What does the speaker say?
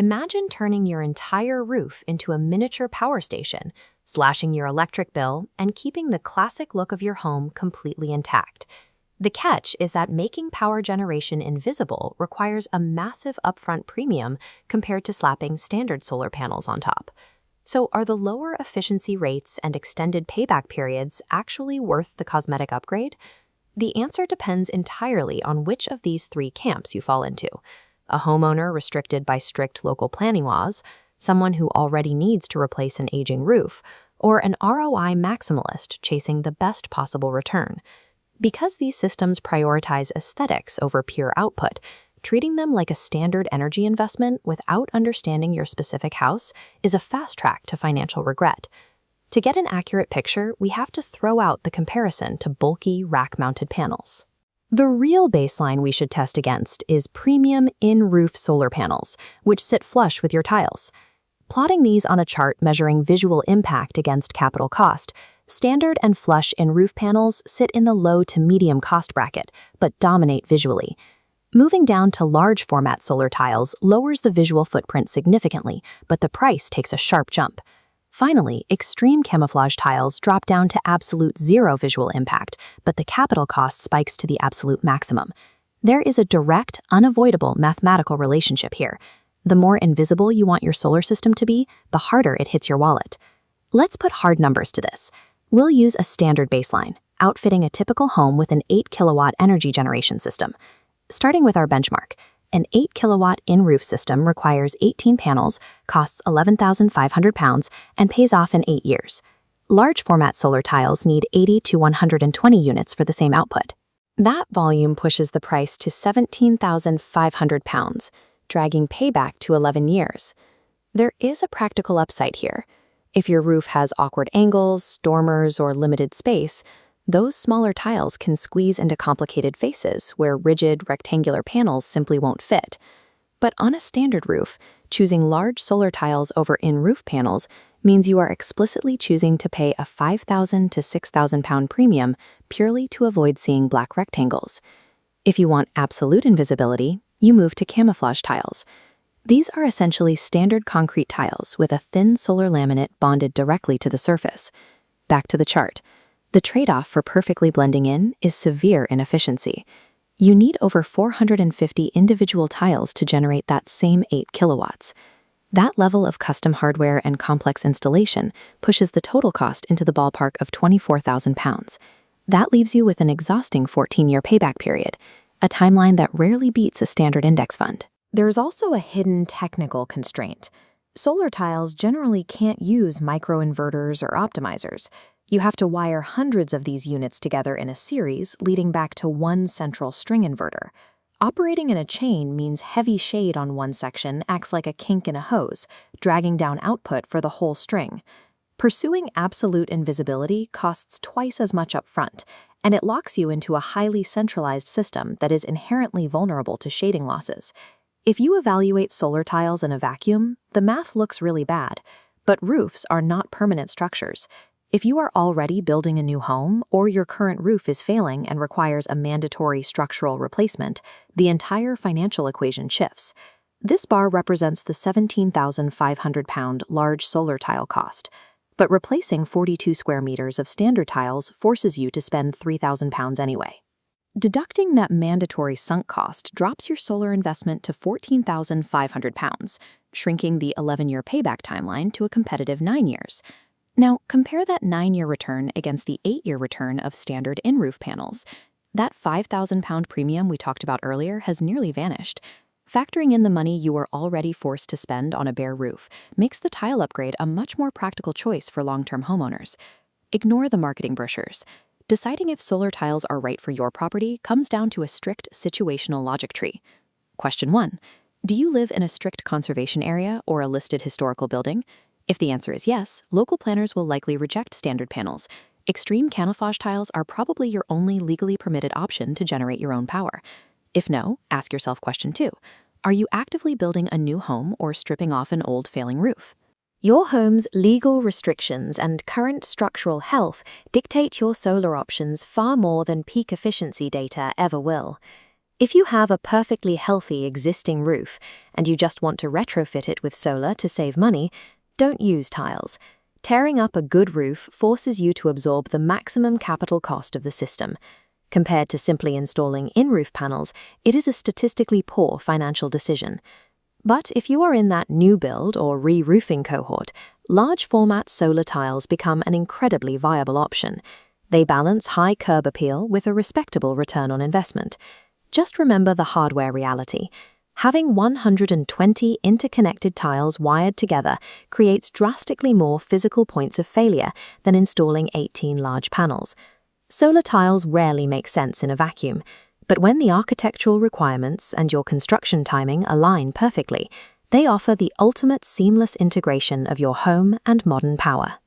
Imagine turning your entire roof into a miniature power station, slashing your electric bill, and keeping the classic look of your home completely intact. The catch is that making power generation invisible requires a massive upfront premium compared to slapping standard solar panels on top. So are the lower efficiency rates and extended payback periods actually worth the cosmetic upgrade? The answer depends entirely on which of these three camps you fall into: a homeowner restricted by strict local planning laws, someone who already needs to replace an aging roof, or an ROI maximalist chasing the best possible return. Because these systems prioritize aesthetics over pure output, treating them like a standard energy investment without understanding your specific house is a fast track to financial regret. To get an accurate picture, we have to throw out the comparison to bulky rack-mounted panels. The real baseline we should test against is premium in-roof solar panels, which sit flush with your tiles. Plotting these on a chart measuring visual impact against capital cost, standard and flush in-roof panels sit in the low to medium cost bracket, but dominate visually. Moving down to large format solar tiles lowers the visual footprint significantly, but the price takes a sharp jump. Finally, extreme camouflage tiles drop down to absolute zero visual impact, but the capital cost spikes to the absolute maximum. There is a direct, unavoidable mathematical relationship here. The more invisible you want your solar system to be, the harder it hits your wallet. Let's put hard numbers to this. We'll use a standard baseline, outfitting a typical home with an 8 kilowatt energy generation system. Starting with our benchmark, an 8 kilowatt in-roof system requires 18 panels, costs £11,500, and pays off in 8 years. Large format solar tiles need 80 to 120 units for the same output. That volume pushes the price to £17,500, dragging payback to 11 years. There is a practical upside here. If your roof has awkward angles, dormers, or limited space, those smaller tiles can squeeze into complicated faces where rigid, rectangular panels simply won't fit. But on a standard roof, choosing large solar tiles over in-roof panels means you are explicitly choosing to pay a £5,000 to £6,000 premium purely to avoid seeing black rectangles. If you want absolute invisibility, you move to camouflage tiles. These are essentially standard concrete tiles with a thin solar laminate bonded directly to the surface. Back to the chart. The trade-off for perfectly blending in is severe inefficiency. You need over 450 individual tiles to generate that same 8 kilowatts. That level of custom hardware and complex installation pushes the total cost into the ballpark of £24,000. That leaves you with an exhausting 14-year payback period, a timeline that rarely beats a standard index fund. There's also a hidden technical constraint. Solar tiles generally can't use microinverters or optimizers. You have to wire hundreds of these units together in a series, leading back to one central string inverter. Operating in a chain means heavy shade on one section acts like a kink in a hose, dragging down output for the whole string. Pursuing absolute invisibility costs twice as much upfront, and it locks you into a highly centralized system that is inherently vulnerable to shading losses. If you evaluate solar tiles in a vacuum, the math looks really bad, but roofs are not permanent structures. If you are already building a new home, or your current roof is failing and requires a mandatory structural replacement, the entire financial equation shifts. This bar represents the £17,500 large solar tile cost, but replacing 42 square meters of standard tiles forces you to spend £3,000 anyway. Deducting that mandatory sunk cost drops your solar investment to £14,500, shrinking the 11-year payback timeline to a competitive 9 years. Now, compare that 9-year return against the 8-year return of standard in-roof panels. That £5,000 premium we talked about earlier has nearly vanished. Factoring in the money you were already forced to spend on a bare roof makes the tile upgrade a much more practical choice for long-term homeowners. Ignore the marketing brochures. Deciding if solar tiles are right for your property comes down to a strict situational logic tree. Question 1. Do you live in a strict conservation area or a listed historical building? If the answer is yes, local planners will likely reject standard panels. Extreme camouflage tiles are probably your only legally permitted option to generate your own power. If no, ask yourself question 2. Are you actively building a new home or stripping off an old failing roof? Your home's legal restrictions and current structural health dictate your solar options far more than peak efficiency data ever will. If you have a perfectly healthy existing roof and you just want to retrofit it with solar to save money, don't use tiles. Tearing up a good roof forces you to absorb the maximum capital cost of the system. Compared to simply installing in-roof panels, it is a statistically poor financial decision. But if you are in that new build or re-roofing cohort, large format solar tiles become an incredibly viable option. They balance high curb appeal with a respectable return on investment. Just remember the hardware reality. Having 120 interconnected tiles wired together creates drastically more physical points of failure than installing 18 large panels. Solar tiles rarely make sense in a vacuum, but when the architectural requirements and your construction timing align perfectly, they offer the ultimate seamless integration of your home and modern power.